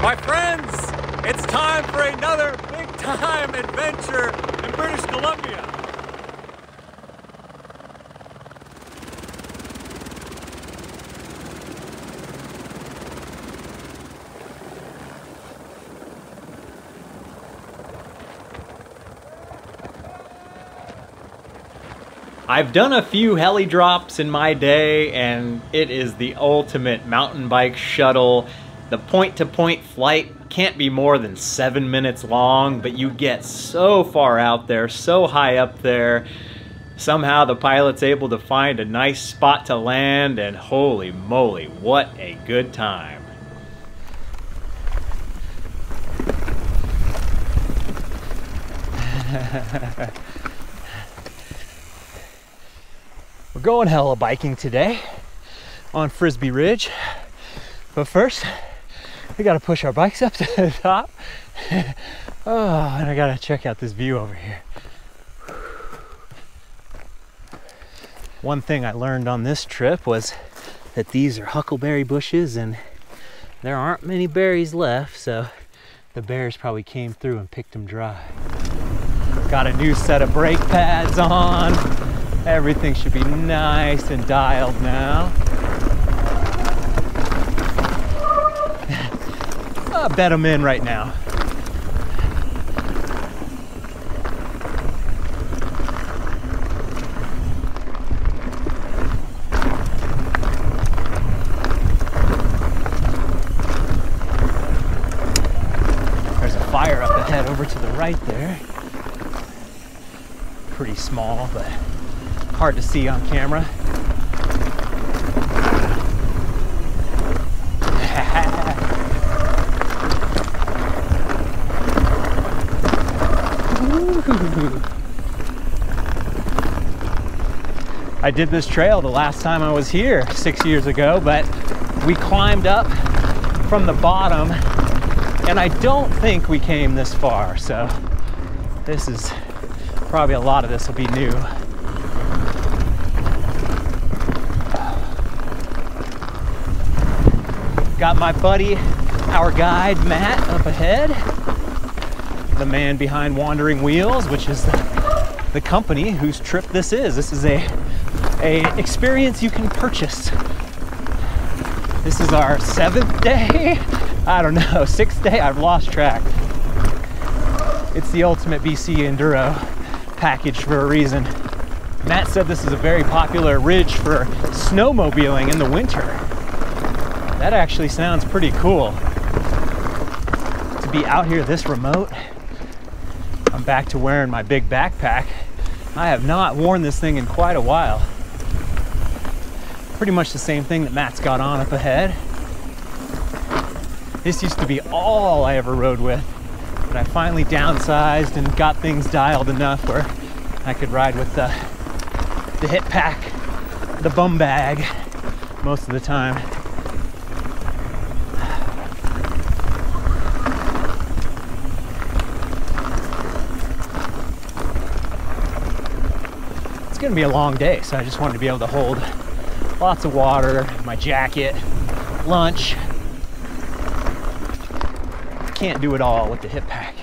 My friends, it's time for another big-time adventure in British Columbia. I've done a few heli drops in my day, and it is the ultimate mountain bike shuttle. The point-to-point flight can't be more than 7 minutes long, but you get so far out there, so high up there. Somehow the pilot's able to find a nice spot to land, and holy moly, what a good time. We're going hella biking today on Frisbee Ridge, but first we gotta push our bikes up to the top. Oh, and I gotta check out this view over here. One thing I learned on this trip was that these are huckleberry bushes and there aren't many berries left, so the bears probably came through and picked them dry. Got a new set of brake pads on. Everything should be nice and dialed now. I'll bet them in right now. There's a fire up ahead over to the right there. Pretty small, but hard to see on camera. I did this trail the last time I was here 6 years ago, but we climbed up from the bottom and I don't think we came this far, so this is probably a lot of this will be new. Got my buddy, our guide Matt, up ahead. The man behind Wandering Wheels, which is the company whose trip this is. This is a experience you can purchase. This is our 7th day. I don't know, 6th day, I've lost track. It's the ultimate BC Enduro package for a reason. Matt said this is a very popular ridge for snowmobiling in the winter. That actually sounds pretty cool. To be out here this remote. I'm back to wearing my big backpack. I have not worn this thing in quite a while. Pretty much the same thing that Matt's got on up ahead. This used to be all I ever rode with, but I finally downsized and got things dialed enough where I could ride with the hip pack, the bum bag most of the time. It's gonna be a long day, so I just wanted to be able to hold lots of water, my jacket, lunch. Can't do it all with the hip pack.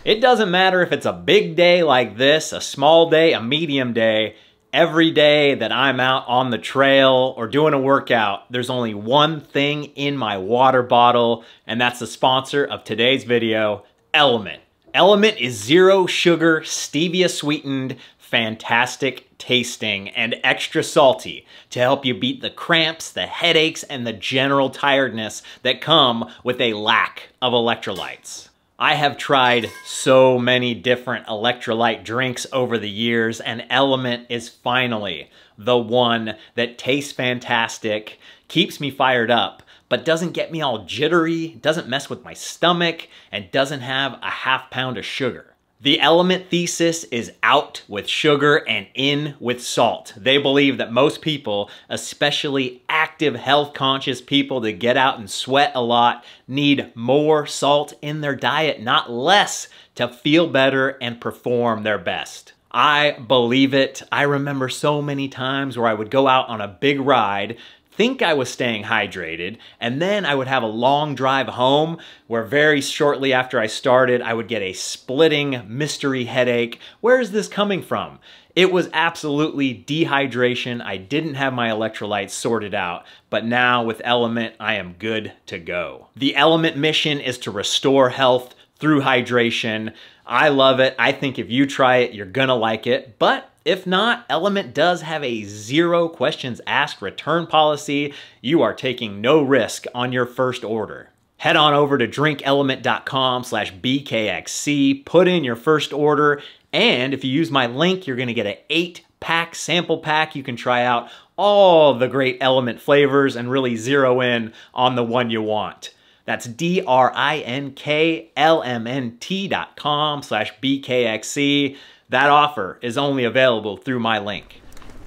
It doesn't matter if it's a big day like this, a small day, a medium day. Every day that I'm out on the trail or doing a workout, there's only one thing in my water bottle, and that's the sponsor of today's video, Element. Element is zero sugar, stevia sweetened, fantastic tasting, and extra salty to help you beat the cramps, the headaches, and the general tiredness that come with a lack of electrolytes. I have tried so many different electrolyte drinks over the years, and Element is finally the one that tastes fantastic, keeps me fired up, but doesn't get me all jittery, doesn't mess with my stomach, and doesn't have a half pound of sugar. The Element thesis is out with sugar and in with salt. They believe that most people, especially active, health-conscious people that get out and sweat a lot, need more salt in their diet, not less, to feel better and perform their best. I believe it. I remember so many times where I would go out on a big ride, think I was staying hydrated, and then I would have a long drive home where very shortly after I started, I would get a splitting mystery headache. Where is this coming from? It was absolutely dehydration. I didn't have my electrolytes sorted out, but now with Element, I am good to go. The Element mission is to restore health through hydration. I love it. I think if you try it, you're gonna like it, but if not, Element does have a 0 questions asked return policy. You are taking no risk on your first order. Head on over to drinkelement.com/BKXC, put in your first order, and if you use my link, you're gonna get an 8-pack sample pack. You can try out all the great Element flavors and really zero in on the one you want. That's drinkelement.com/BKXC. That offer is only available through my link.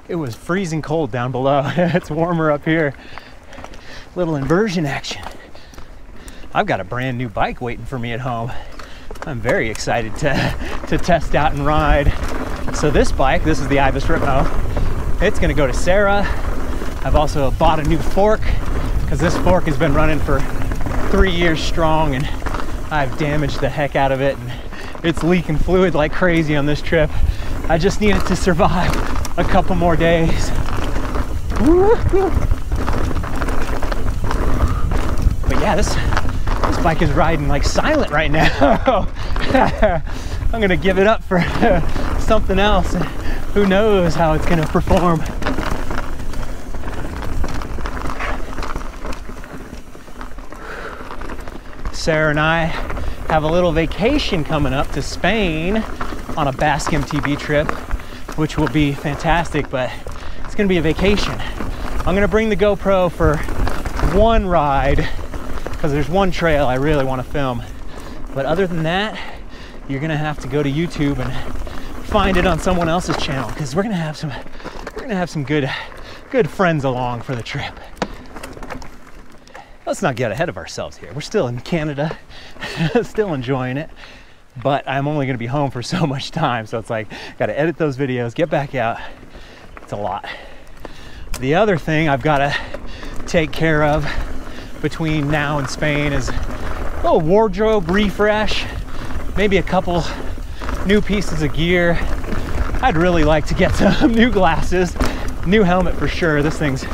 It was freezing cold down below. It's warmer up here. Little inversion action. I've got a brand new bike waiting for me at home. I'm very excited to test out and ride. So this bike, this is the Ibis Ripmo. It's gonna go to Sarah. I've also bought a new fork because this fork has been running for 3 years strong and I've damaged the heck out of it. And it's leaking fluid like crazy on this trip. I just need it to survive a couple more days. But yeah, this bike is riding like silent right now. I'm gonna give it up for something else. Who knows how it's gonna perform. Sarah and I have a little vacation coming up to Spain on a Basque MTB trip, which will be fantastic, but it's gonna be a vacation. I'm gonna bring the GoPro for one ride because there's one trail I really want to film. But other than that, you're gonna have to go to YouTube and find it on someone else's channel because we're gonna have some good friends along for the trip. Let's not get ahead of ourselves here. We're still in Canada, still enjoying it, but I'm only gonna be home for so much time. So it's like, gotta edit those videos, get back out. It's a lot. The other thing I've gotta take care of between now and Spain is a little wardrobe refresh, maybe a couple new pieces of gear. I'd really like to get some new glasses, new helmet for sure. This thing's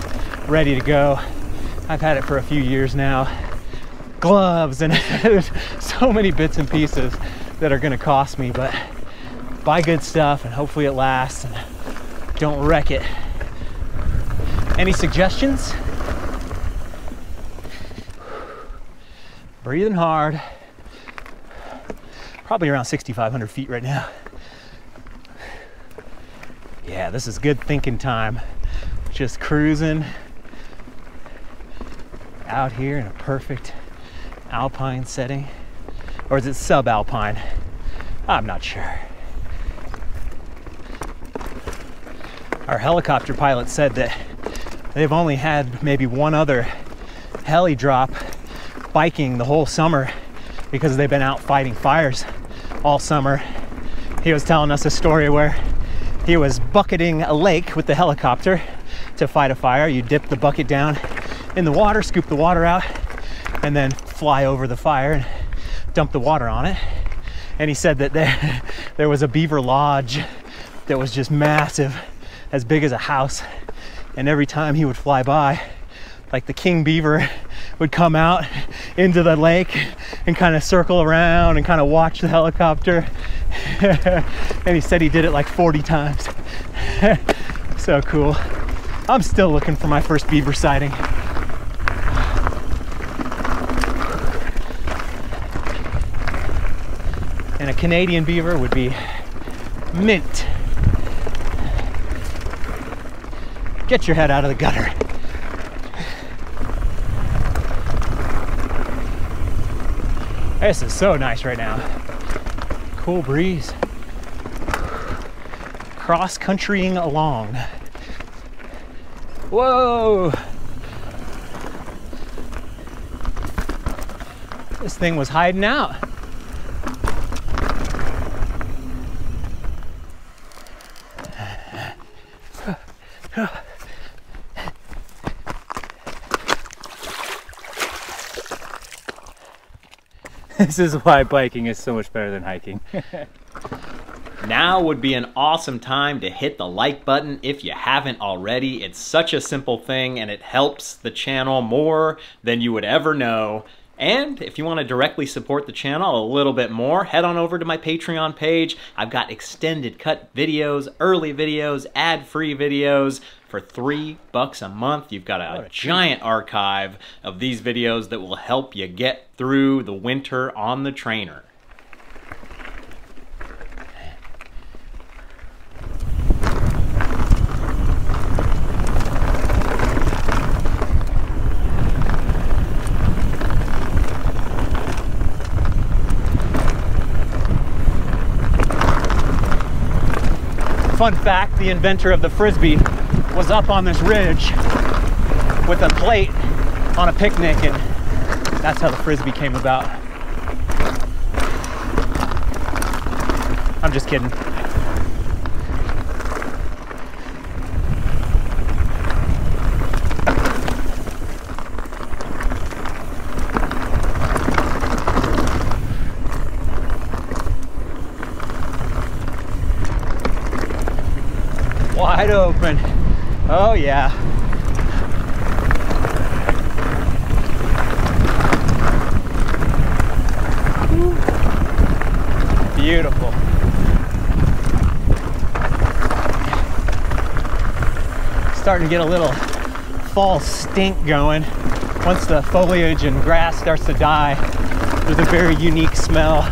ready to go. I've had it for a few years now. Gloves and so many bits and pieces that are gonna cost me, but buy good stuff and hopefully it lasts and don't wreck it. Any suggestions? Breathing hard. Probably around 6,500 feet right now. Yeah, this is good thinking time. Just cruising out here in a perfect alpine setting. Or is it subalpine? I'm not sure. Our helicopter pilot said that they've only had maybe one other heli drop biking the whole summer because they've been out fighting fires all summer. He was telling us a story where he was bucketing a lake with the helicopter to fight a fire. You dip the bucket down in the water, scoop the water out, and then fly over the fire and dump the water on it. And he said that there was a beaver lodge that was just massive, as big as a house. And every time he would fly by, like the king beaver would come out into the lake and kind of circle around and kind of watch the helicopter. And he said he did it like 40 times. So cool. I'm still looking for my first beaver sighting. And a Canadian beaver would be mint. Get your head out of the gutter. This is so nice right now. Cool breeze. Cross-countrying along. Whoa! This thing was hiding out. This is why biking is so much better than hiking. Now would be an awesome time to hit the like button if you haven't already. It's such a simple thing and it helps the channel more than you would ever know. And if you want to directly support the channel a little bit more, head on over to my Patreon page. I've got extended cut videos, early videos, ad-free videos. For $3 a month, you've got a giant archive of these videos that will help you get through the winter on the trainer. Fun fact, the inventor of the Frisbee was up on this ridge with a plate on a picnic, and that's how the Frisbee came about. I'm just kidding. Wide open. Oh yeah. Beautiful. Starting to get a little fall stink going. Once the foliage and grass starts to die, there's a very unique smell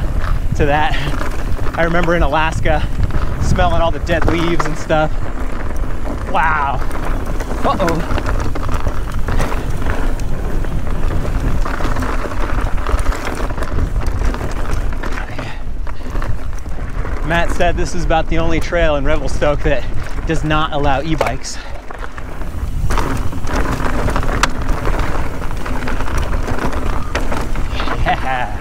to that. I remember in Alaska smelling all the dead leaves and stuff. Wow. Uh-oh. Matt said this is about the only trail in Revelstoke that does not allow e-bikes. Yeah.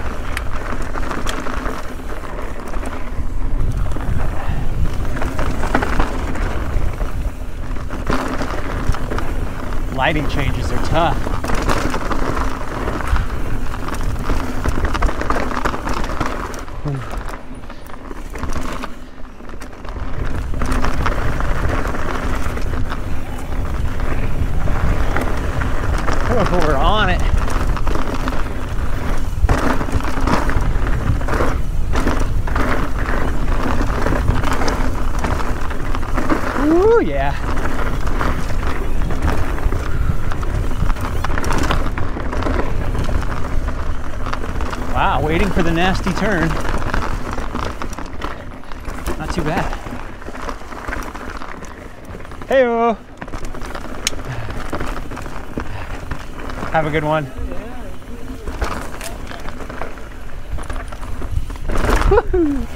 Lighting changes are tough. Oh, we're on it. Ooh, yeah. Wow, waiting for the nasty turn. Not too bad. Hey-o! Have a good one. Woohoo!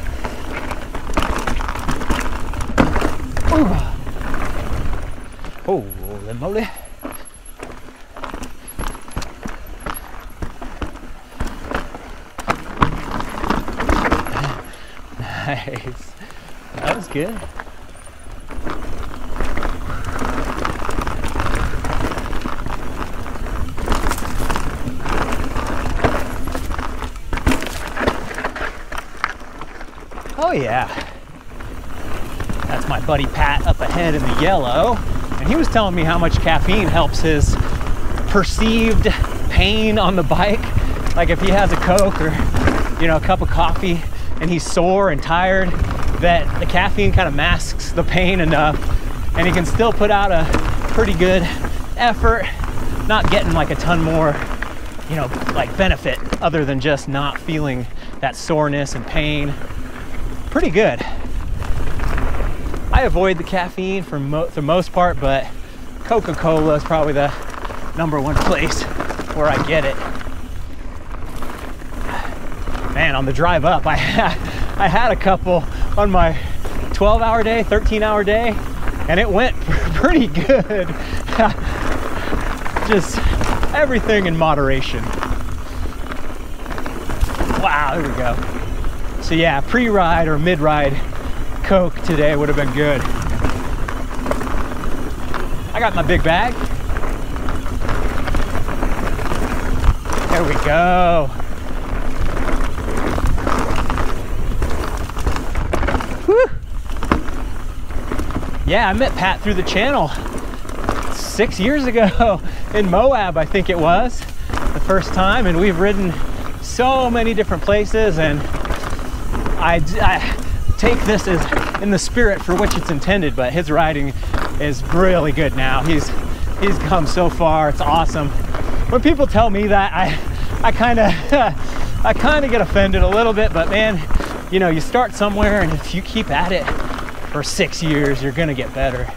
Oh, holy moly. Nice. That was good. Oh yeah. That's my buddy Pat up ahead in the yellow. And he was telling me how much caffeine helps his perceived pain on the bike. Like if he has a Coke or, you know, a cup of coffee and he's sore and tired, that the caffeine kind of masks the pain enough and he can still put out a pretty good effort, not getting like a ton more, you know, like benefit other than just not feeling that soreness and pain. Pretty good. I avoid the caffeine for the most part, but Coca-Cola is probably the #1 place where I get it. Man, on the drive up, I had a couple on my 12-hour day, 13-hour day, and it went pretty good. Just everything in moderation. Wow, there we go. So yeah, pre-ride or mid-ride Coke today would have been good. I got my big bag. There we go. Yeah, I met Pat through the channel 6 years ago in Moab, I think it was, the first time, and we've ridden so many different places, and I take this as in the spirit for which it's intended, but his riding is really good now. He's come so far, it's awesome. When people tell me that, I kind of get offended a little bit, but man, you know, you start somewhere, and if you keep at it for 6 years, you're gonna get better.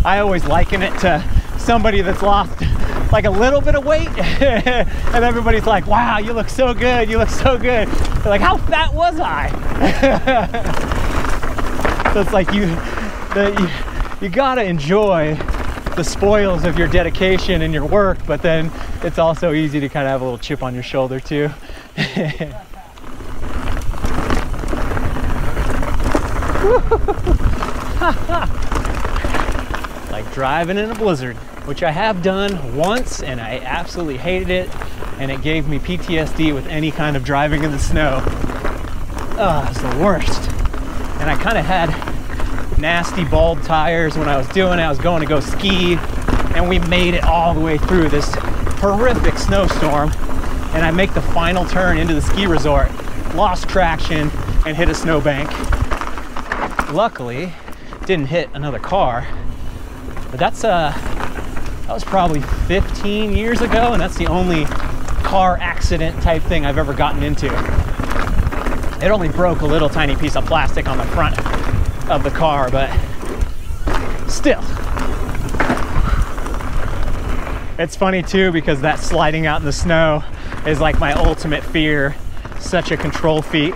I always liken it to somebody that's lost like a little bit of weight and everybody's like, wow, you look so good, you look so good. They're like, how fat was I? So it's like you gotta enjoy the spoils of your dedication and your work, but then it's also easy to kind of have a little chip on your shoulder too. Like driving in a blizzard, which I have done once, and I absolutely hated it, and it gave me PTSD with any kind of driving in the snow. Oh, it's the worst. And I kind of had nasty bald tires when I was doing it. I was going to go ski, and we made it all the way through this horrific snowstorm, and I make the final turn into the ski resort, lost traction, and hit a snowbank. Luckily, didn't hit another car, but that was probably 15 years ago, and that's the only car accident type thing I've ever gotten into. It only broke a little tiny piece of plastic on the front of the car, but still. It's funny too, because that sliding out in the snow is like my ultimate fear. Such a control freak.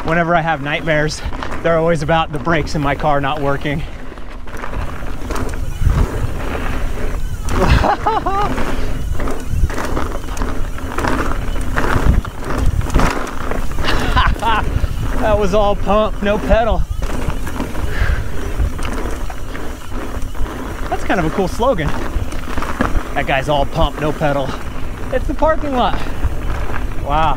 Whenever I have nightmares, they're always about the brakes in my car not working. That was all pump, no pedal. That's kind of a cool slogan. That guy's all pump, no pedal. It's the parking lot. Wow.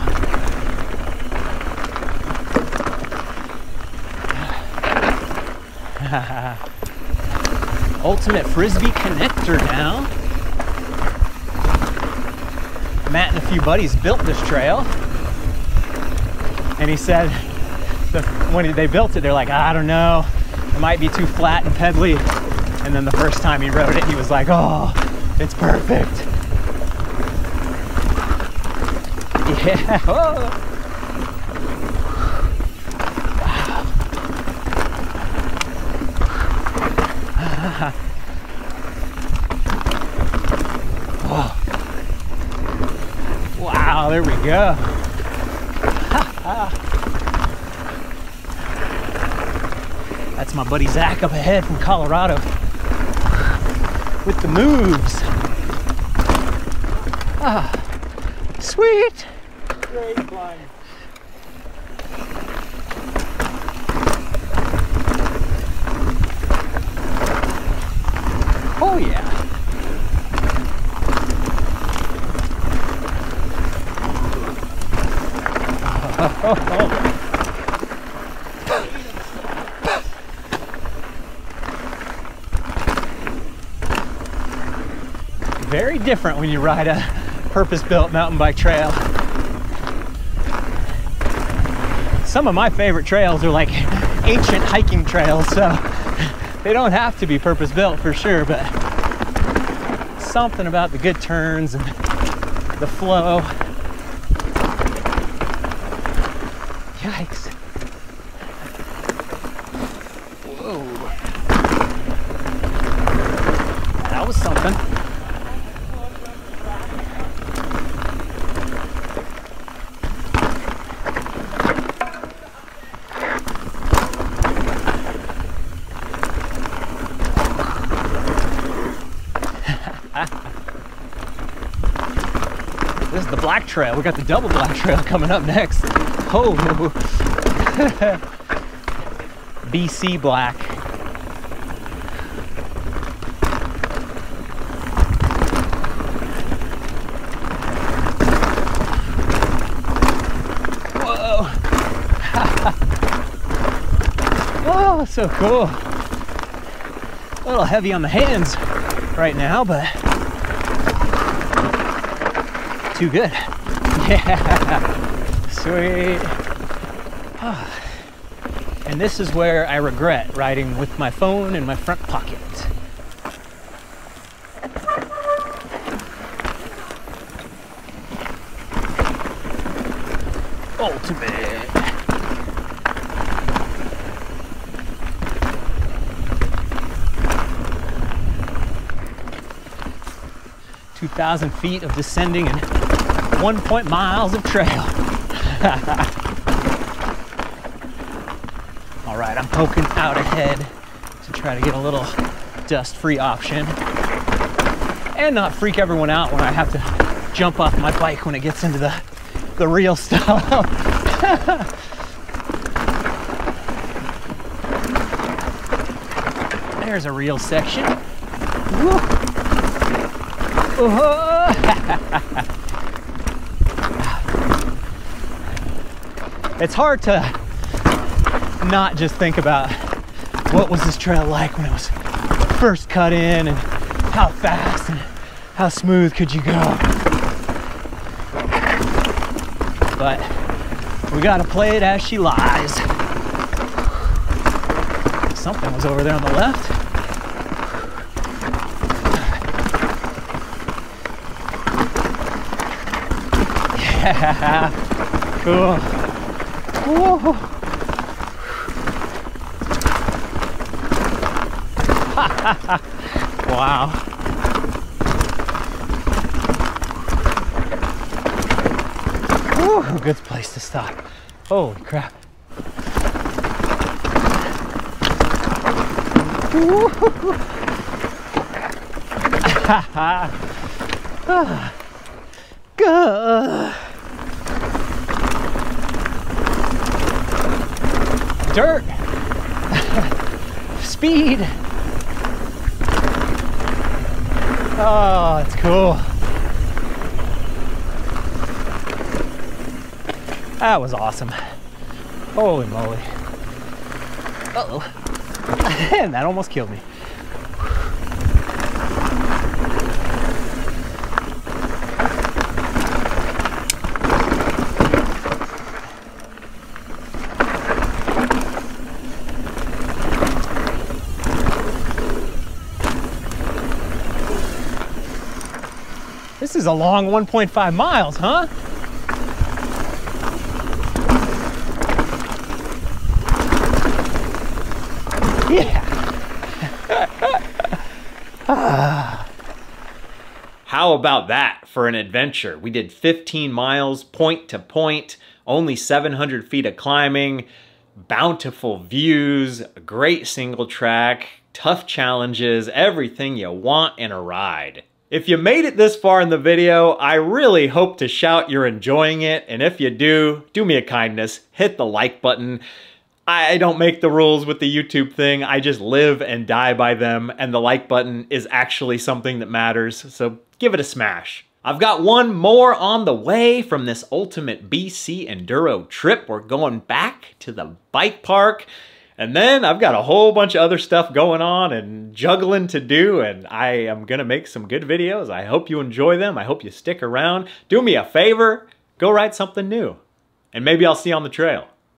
Ultimate Frisbee connector now. Matt and a few buddies built this trail, and he said when they built it, they're like, I don't know, it might be too flat and pedally. And then the first time he rode it, he was like, oh, it's perfect. Yeah. Oh. Wow, there we go. That's my buddy Zach up ahead from Colorado with the moves. Ah, sweet. Great climb. Oh yeah. Very different when you ride a purpose-built mountain bike trail. Some of my favorite trails are like ancient hiking trails, so they don't have to be purpose-built for sure, but something about the good turns and the flow. Yikes. Whoa. That was something. This is the black trail. We got the double black trail coming up next. Oh, BC black. Whoa. Oh, so cool. A little heavy on the hands right now, but too good. Yeah, sweet. And this is where I regret riding with my phone in my front pocket. Ultimate. "2,000 feet of descending and 1 miles of trail." All right, I'm poking out ahead to try to get a little dust-free option and not freak everyone out when I have to jump off my bike when it gets into the real stuff. There's a real section. It's hard to not just think about what was this trail like when it was first cut in, and how fast and how smooth could you go. But we gotta play it as she lies. Something was over there on the left. Yeah, cool. Woo. Wow. Woo, good place to stop. Holy crap. Good. Dirt. Speed. Oh, it's cool. That was awesome. Holy moly. Uh-oh. And that almost killed me. This is a long 1.5 miles, huh? Yeah. How about that for an adventure? We did 15 miles point to point, only 700 feet of climbing, bountiful views, a great single track, tough challenges, everything you want in a ride. If you made it this far in the video, I really hope to shout you're enjoying it, and if you do me a kindness, hit the like button. I don't make the rules with the YouTube thing, I just live and die by them, and the like button is actually something that matters, so give it a smash. I've got one more on the way from this Ultimate BC Enduro trip. We're going back to the bike park. And then I've got a whole bunch of other stuff going on and juggling to do, and I am gonna make some good videos. I hope you enjoy them. I hope you stick around. Do me a favor, go ride something new. And maybe I'll see you on the trail.